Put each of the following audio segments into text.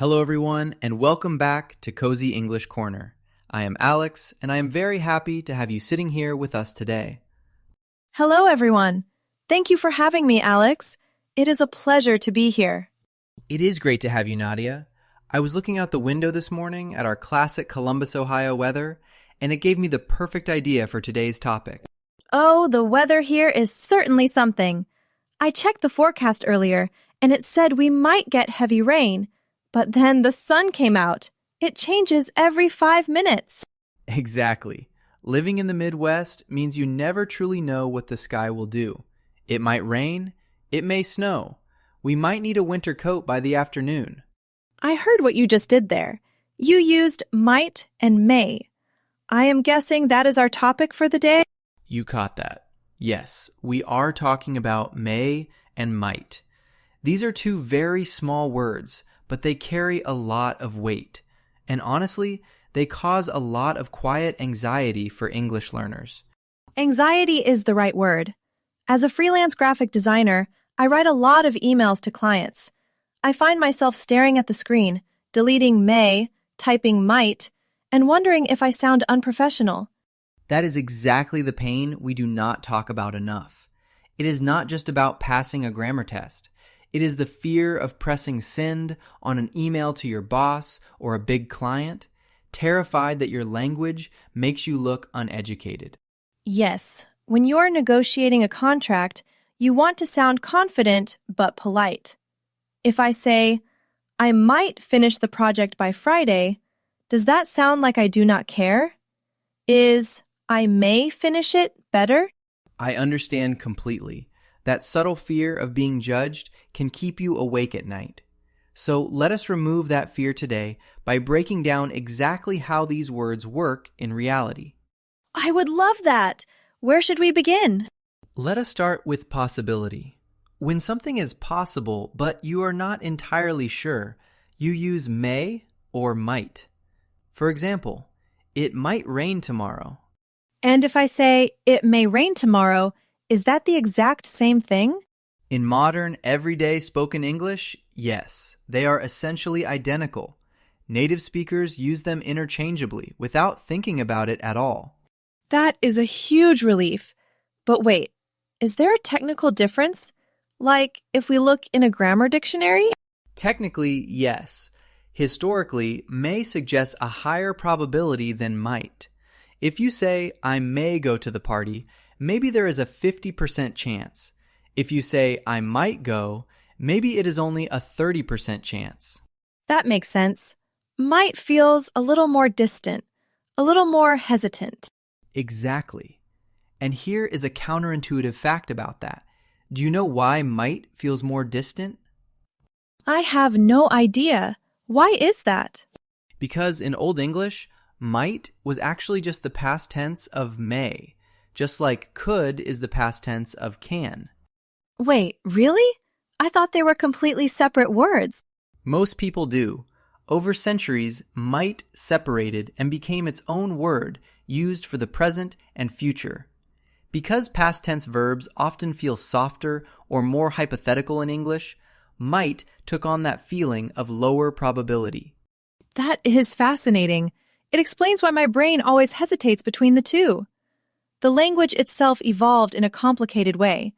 Hello everyone, and welcome back to Cozy English Corner. I am Alex, and I am very happy to have you sitting here with us today. Hello, everyone. Thank you for having me, Alex. It is a pleasure to be here. It is great to have you, Nadia. I was looking out the window this morning at our classic Columbus, Ohio weather, and it gave me the perfect idea for today's topic. Oh, the weather here is certainly something. I checked the forecast earlier, and it said we might get heavy rain. But then the sun came out. It changes every 5 minutes. Exactly. Living in the Midwest means you never truly know what the sky will do. It might rain. It may snow. We might need a winter coat by the afternoon. I heard what you just did there. You used might and may. I am guessing that is our topic for the day? You caught that. Yes, we are talking about may and might. These are two very small words, but they carry a lot of weight. And honestly, they cause a lot of quiet anxiety for English learners. Anxiety is the right word. As a freelance graphic designer, I write a lot of emails to clients. I find myself staring at the screen, deleting may, typing might, and wondering if I sound unprofessional. That is exactly the pain we do not talk about enough. It is not just about passing a grammar test. It is the fear of pressing send on an email to your boss or a big client, terrified that your language makes you look uneducated. Yes, when you're negotiating a contract, you want to sound confident but polite. If I say, I might finish the project by Friday, does that sound like I do not care? Is I may finish it better? I understand completely. That subtle fear of being judged can keep you awake at night. So let us remove that fear today by breaking down exactly how these words work in reality. I would love that. Where should we begin? Let us start with possibility. When something is possible but you are not entirely sure, you use may or might. For example, it might rain tomorrow. And if I say, it may rain tomorrow, is that the exact same thing? In modern, everyday spoken English, yes, they are essentially identical. Native speakers use them interchangeably without thinking about it at all. That is a huge relief. But wait, is there a technical difference? Like if we look in a grammar dictionary? Technically, yes. Historically, may suggests a higher probability than might. If you say, I may go to the party, maybe there is a 50% chance. If you say, I might go, maybe it is only a 30% chance. That makes sense. Might feels a little more distant, a little more hesitant. Exactly. And here is a counterintuitive fact about that. Do you know why might feels more distant? I have no idea. Why is that? Because in Old English, might was actually just the past tense of may, just like could is the past tense of can. Wait, really? I thought they were completely separate words. Most people do. Over centuries, might separated and became its own word used for the present and future. Because past tense verbs often feel softer or more hypothetical in English, might took on that feeling of lower probability. That is fascinating. It explains why my brain always hesitates between the two. The language itself evolved in a complicated way.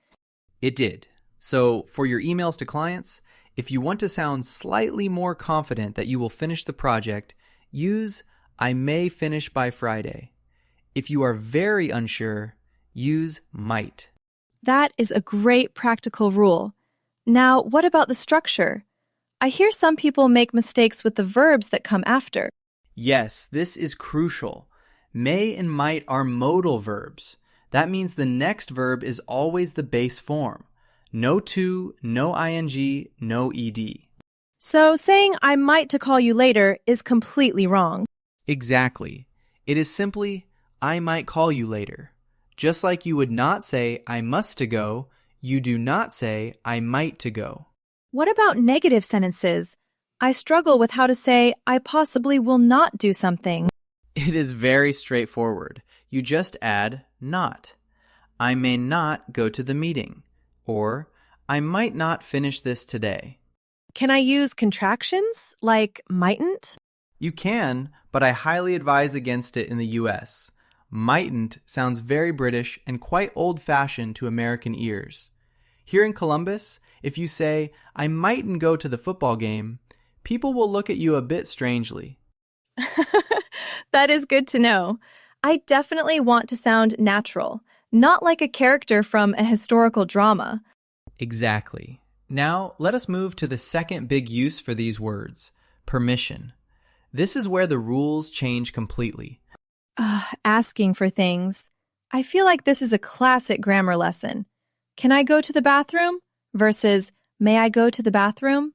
It did. So, for your emails to clients, if you want to sound slightly more confident that you will finish the project, use I may finish by Friday. If you are very unsure, use might. That is a great practical rule. Now, what about the structure? I hear some people make mistakes with the verbs that come after. Yes, this is crucial. May and might are modal verbs. That means the next verb is always the base form. No to, no ing, no ed. So saying I might to call you later is completely wrong. Exactly. It is simply, I might call you later. Just like you would not say, I must to go, you do not say, I might to go. What about negative sentences? I struggle with how to say, I possibly will not do something. It is very straightforward. You just add not. I may not go to the meeting. Or, I might not finish this today. Can I use contractions like mightn't? You can, but I highly advise against it in the US. Mightn't sounds very British and quite old-fashioned to American ears. Here in Columbus, if you say, I mightn't go to the football game, people will look at you a bit strangely. That is good to know. I definitely want to sound natural, not like a character from a historical drama. Exactly. Now, let us move to the second big use for these words, permission. This is where the rules change completely. Asking for things. I feel like this is a classic grammar lesson. Can I go to the bathroom? Versus, may I go to the bathroom?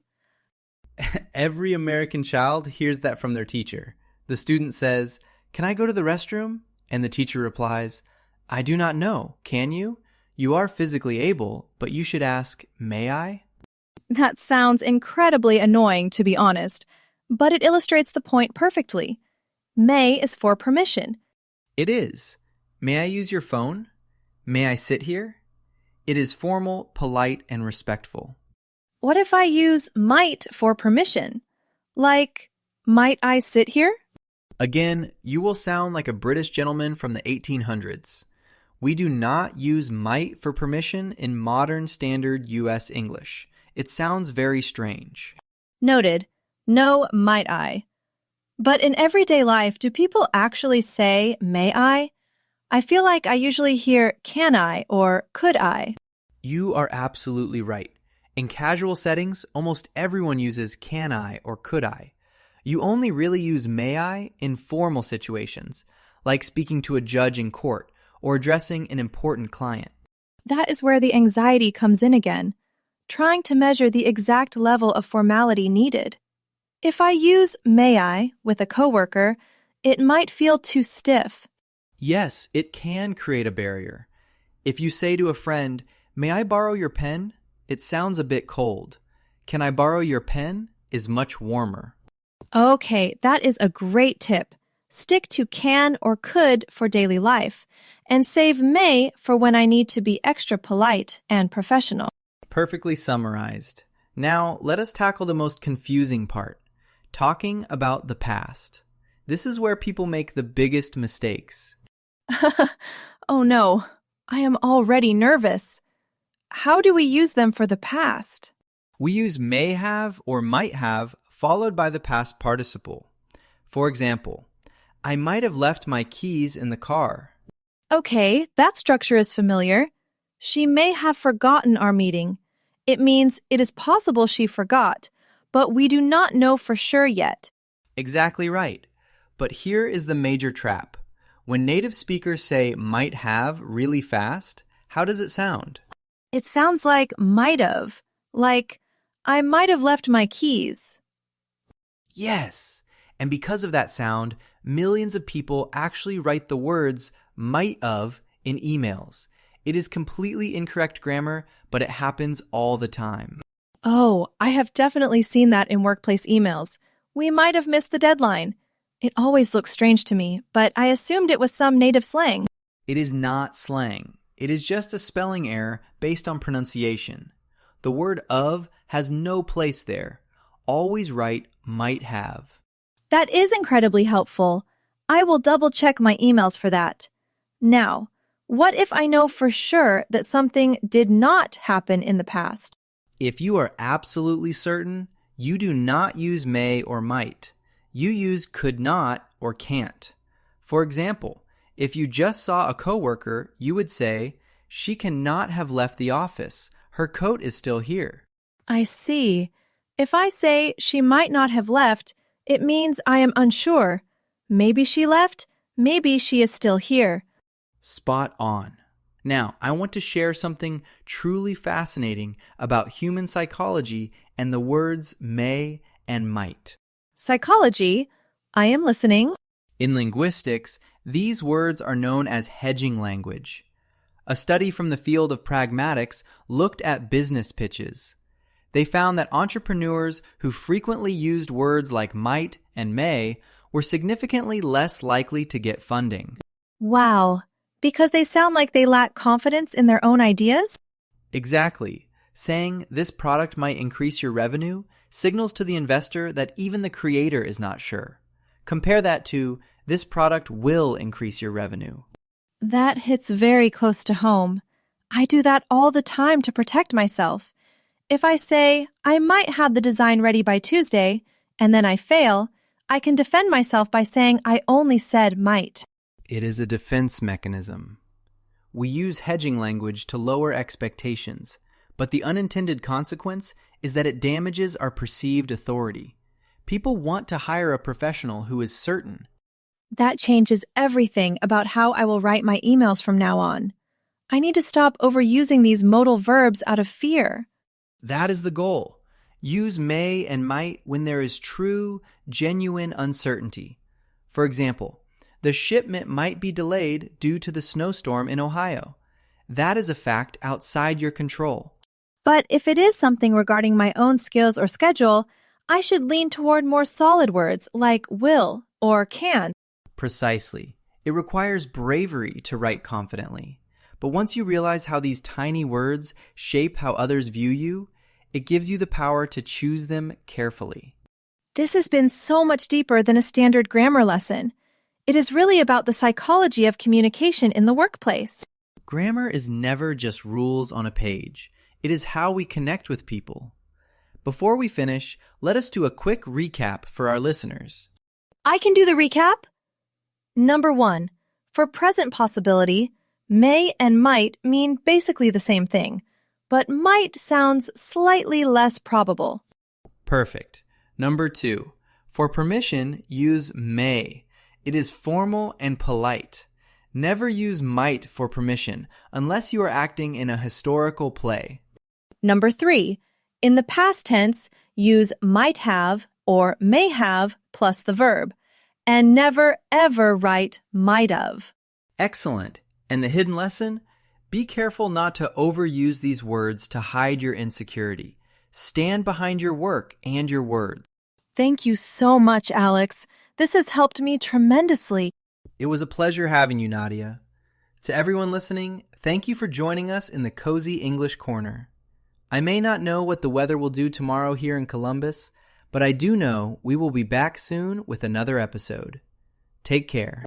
Every American child hears that from their teacher. The student says, can I go to the restroom? And the teacher replies, I do not know. Can you? You are physically able, but you should ask, may I? That sounds incredibly annoying, to be honest, but it illustrates the point perfectly. May is for permission. It is. May I use your phone? May I sit here? It is formal, polite, and respectful. What if I use might for permission? Like, might I sit here? Again, you will sound like a British gentleman from the 1800s. We do not use might for permission in modern standard US English. It sounds very strange. Noted. No might I. But in everyday life, do people actually say, may I? I feel like I usually hear, can I or could I? You are absolutely right. In casual settings, almost everyone uses can I or could I. You only really use may I in formal situations, like speaking to a judge in court or addressing an important client. That is where the anxiety comes in again, trying to measure the exact level of formality needed. If I use may I with a coworker, it might feel too stiff. Yes, it can create a barrier. If you say to a friend, may I borrow your pen? It sounds a bit cold. Can I borrow your pen? Is much warmer. Okay, that is a great tip. Stick to can or could for daily life, and save may for when I need to be extra polite and professional. Perfectly summarized. Now, let us tackle the most confusing part, talking about the past. This is where people make the biggest mistakes. Oh no, I am already nervous. How do we use them for the past? We use may have or might have followed by the past participle. For example, I might have left my keys in the car. Okay, that structure is familiar. She may have forgotten our meeting. It means it is possible she forgot, but we do not know for sure yet. Exactly right. But here is the major trap. When native speakers say might have really fast, how does it sound? It sounds like might have, like I might have left my keys. Yes. And because of that sound, millions of people actually write the words might of in emails. It is completely incorrect grammar, but it happens all the time. Oh, I have definitely seen that in workplace emails. We might have missed the deadline. It always looks strange to me, but I assumed it was some native slang. It is not slang. It is just a spelling error based on pronunciation. The word of has no place there. Always write might have. That is incredibly helpful. I will double-check my emails for that. Now, what if I know for sure that something did not happen in the past? If you are absolutely certain, you do not use may or might. You use could not or can't. For example, if you just saw a coworker, you would say, she cannot have left the office. Her coat is still here. I see. If I say she might not have left, it means I am unsure. Maybe she left, maybe she is still here. Spot on. Now, I want to share something truly fascinating about human psychology and the words may and might. Psychology? I am listening. In linguistics, these words are known as hedging language. A study from the field of pragmatics looked at business pitches. They found that entrepreneurs who frequently used words like might and may were significantly less likely to get funding. Wow. Because they sound like they lack confidence in their own ideas? Exactly. Saying this product might increase your revenue signals to the investor that even the creator is not sure. Compare that to, this product will increase your revenue. That hits very close to home. I do that all the time to protect myself. If I say, I might have the design ready by Tuesday, and then I fail, I can defend myself by saying I only said might. It is a defense mechanism. We use hedging language to lower expectations, but the unintended consequence is that it damages our perceived authority. People want to hire a professional who is certain. That changes everything about how I will write my emails from now on. I need to stop overusing these modal verbs out of fear. That is the goal. Use may and might when there is true, genuine uncertainty. For example, the shipment might be delayed due to the snowstorm in Ohio. That is a fact outside your control. But if it is something regarding my own skills or schedule, I should lean toward more solid words like will or can. Precisely. It requires bravery to write confidently. But once you realize how these tiny words shape how others view you, it gives you the power to choose them carefully. This has been so much deeper than a standard grammar lesson. It is really about the psychology of communication in the workplace. Grammar is never just rules on a page. It is how we connect with people. Before we finish, let us do a quick recap for our listeners. I can do the recap. Number 1. For present possibility, may and might mean basically the same thing, but might sounds slightly less probable. Perfect. Number 2. For permission, use may. It is formal and polite. Never use might for permission unless you are acting in a historical play. Number 3. In the past tense, use might have or may have plus the verb, and never ever write might have. Excellent. And the hidden lesson? Be careful not to overuse these words to hide your insecurity. Stand behind your work and your words. Thank you so much, Alex. This has helped me tremendously. It was a pleasure having you, Nadia. To everyone listening, thank you for joining us in the Cozy English Corner. I may not know what the weather will do tomorrow here in Columbus, but I do know we will be back soon with another episode. Take care.